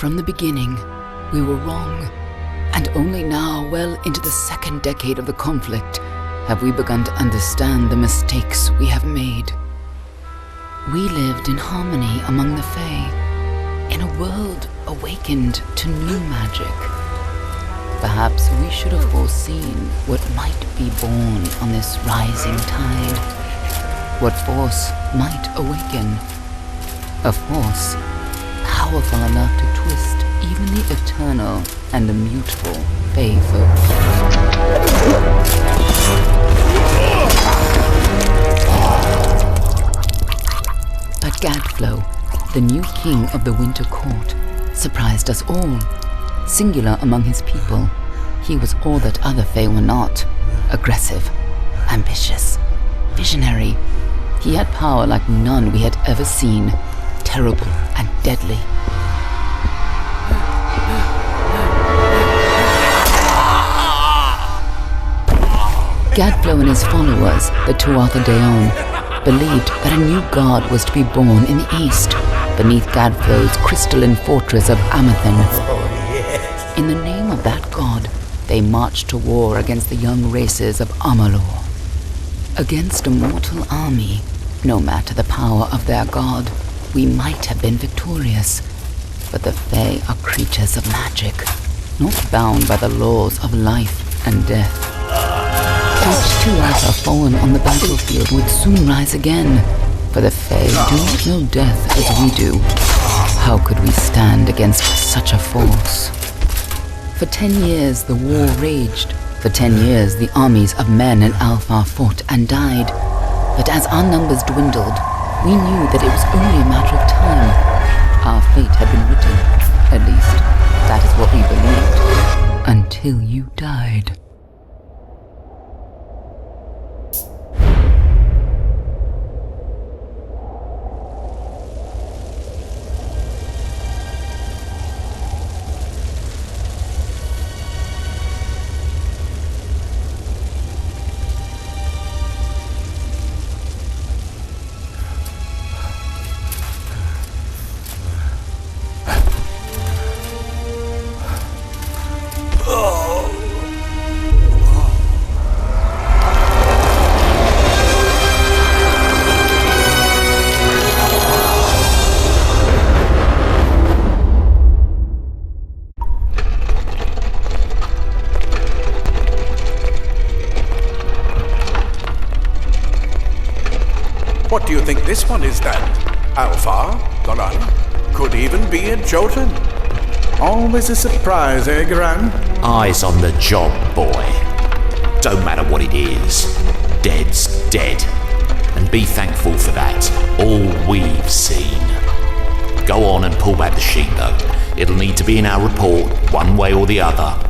From the beginning, we were wrong, and only now, well into the second decade of the conflict, have we begun to understand the mistakes we have made. We lived in harmony among the Fae, in a world awakened to new magic. Perhaps we should have foreseen what might be born on this rising tide. What force might awaken. A force powerful enough to twist even the eternal and immutable Fae folk. But Gadflow, the new king of the Winter Court, surprised us all. Singular among his people, he was all that other Fae were not. Aggressive, ambitious, visionary. He had power like none we had ever seen, terrible and deadly. Gadflow and his followers, the Tuatha Deon, believed that a new god was to be born in the east, beneath Gadflow's crystalline fortress of Amathen. In the name of that god, they marched to war against the young races of Amalur. Against a mortal army, no matter the power of their god, we might have been victorious. But the Fae are creatures of magic, not bound by the laws of life and death. Each Tuatha fallen on the battlefield would soon rise again, for the Fae do not know death as we do. How could we stand against such a force? For 10 years the war raged. For 10 years the armies of Men and Alfar fought and died. But as our numbers dwindled, we knew that it was only a matter of time. Our fate had been written. At least, that is what we believed. Until you died. What do you think this one is then? Alfar? Goran? Could even be a Jotun? Always a surprise, eh, Garan? Eyes on the job, boy. Don't matter what it is. Dead's dead. And be thankful for that. All we've seen. Go on and pull back the sheet, though. It'll need to be in our report, one way or the other.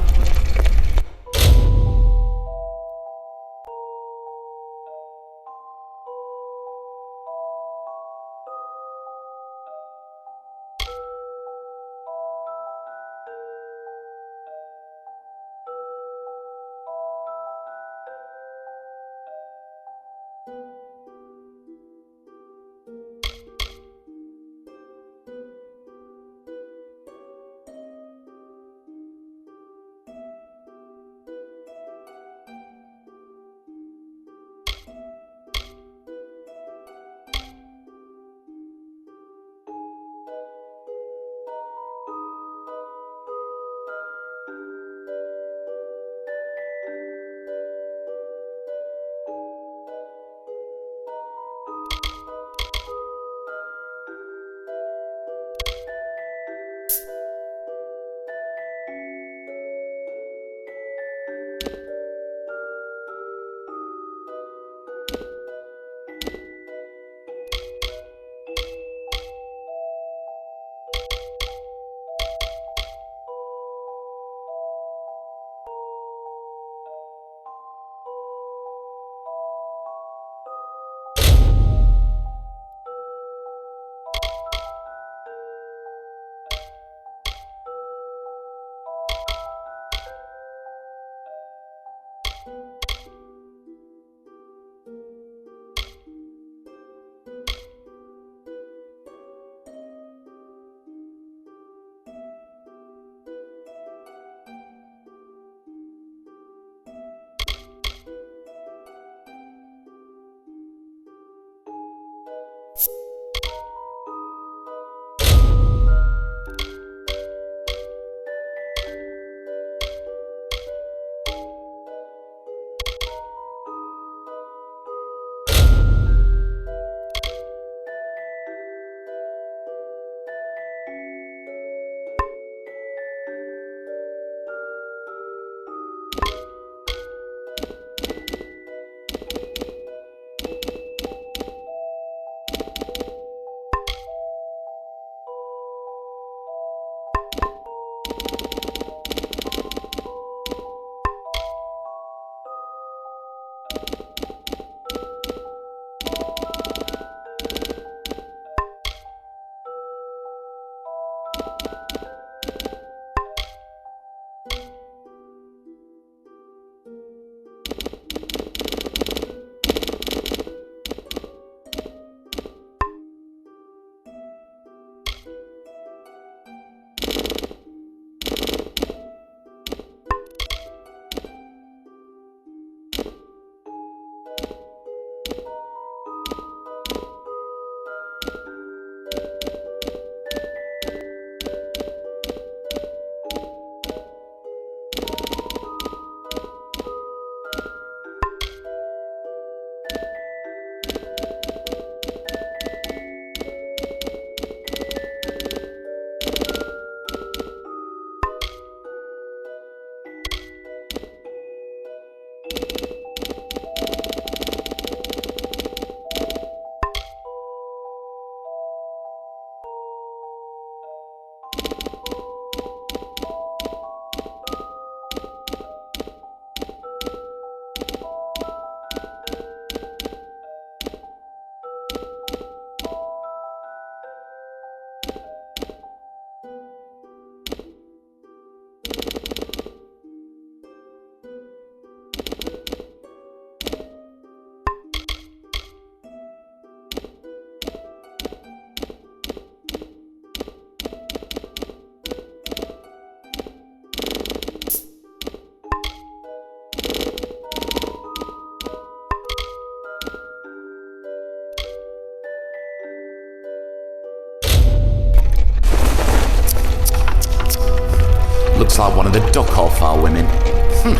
like one of the Dockhofar women.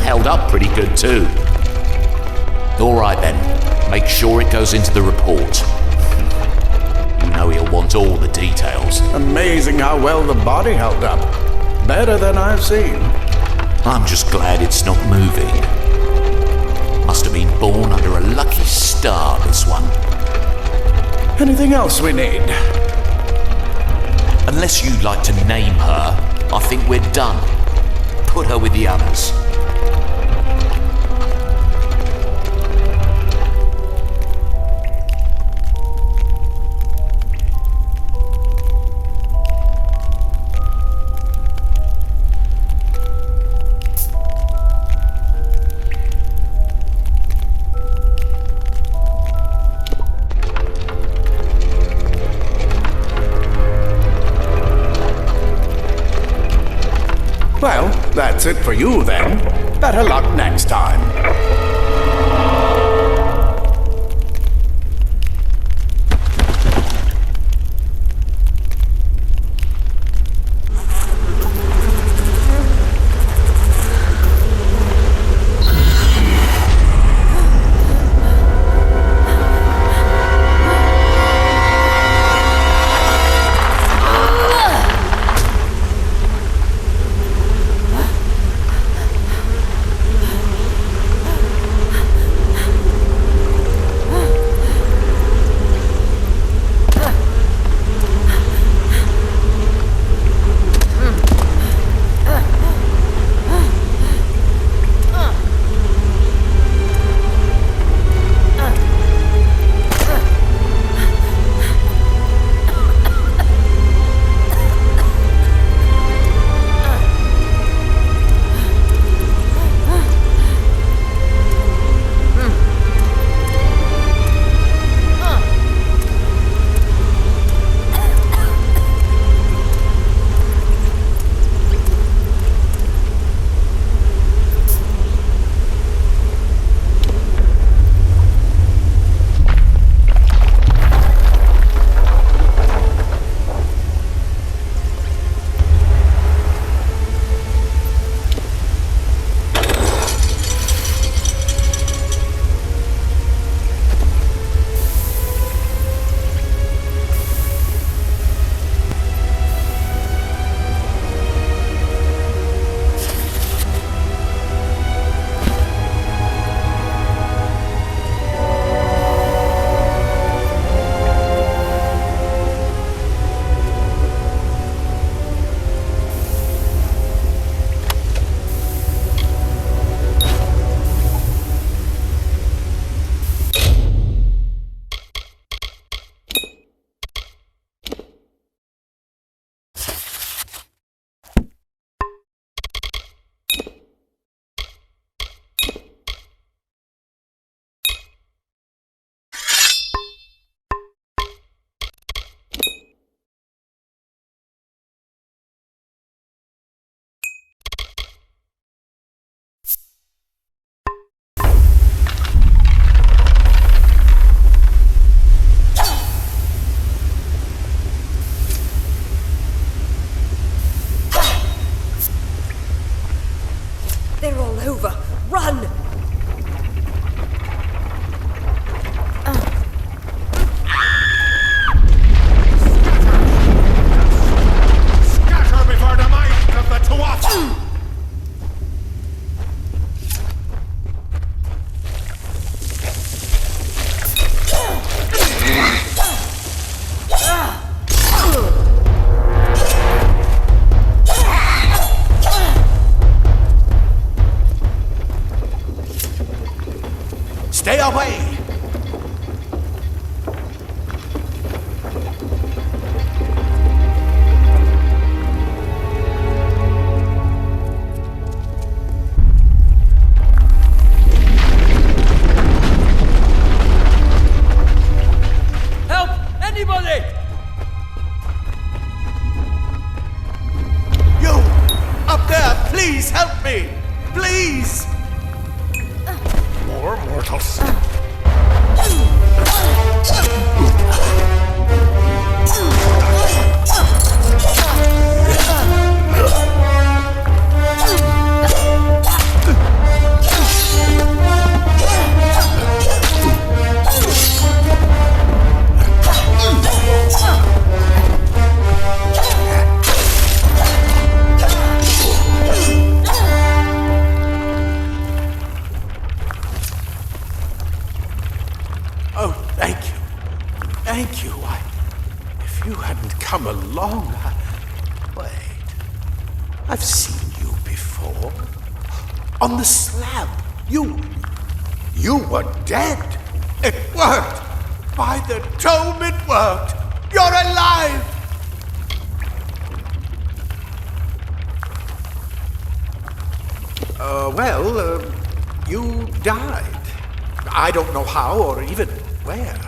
Held up pretty good too. All right then, make sure it goes into the report. You know he'll want all the details. Amazing how well the body held up. Better than I've seen. I'm just glad it's not moving. Must have been born under a lucky star, this one. Anything else we need? Unless you'd like to name her, I think we're done. Put her with the others. Well, that's it for you then. Better luck next time. They're all over. Run! Scatter before the might of the Tuatha! Stay away! Help! Anybody! You! Up there! Please help me! Please! More mortals. along. Wait. I've seen you before. On the slab. You were dead. It worked. By the dome, it worked. You're alive. You died. I don't know how or even where.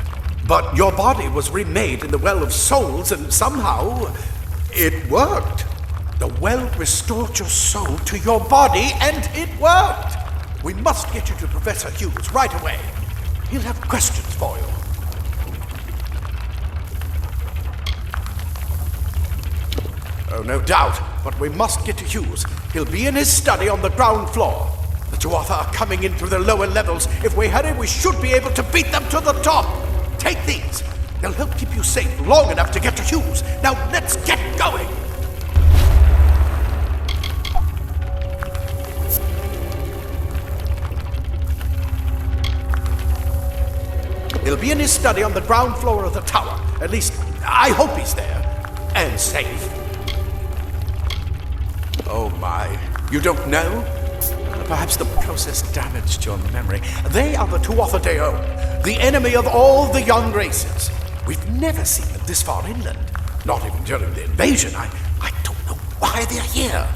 But your body was remade in the Well of Souls, and somehow it worked. The well restored your soul to your body, and it worked. We must get you to Professor Hughes right away. He'll have questions for you. Oh, no doubt. But we must get to Hughes. He'll be in his study on the ground floor. The Tuatha are coming in through the lower levels. If we hurry, we should be able to beat them to the top. Take these. They'll help keep you safe long enough to get to Hughes. Now let's get going. He'll be in his study on the ground floor of the tower. At least, I hope he's there. And safe. Oh my, you don't know? Perhaps the process damaged your memory. They are the Tuatha Dé Ón, the enemy of all the young races. We've never seen them this far inland. Not even during the invasion. I don't know why they're here.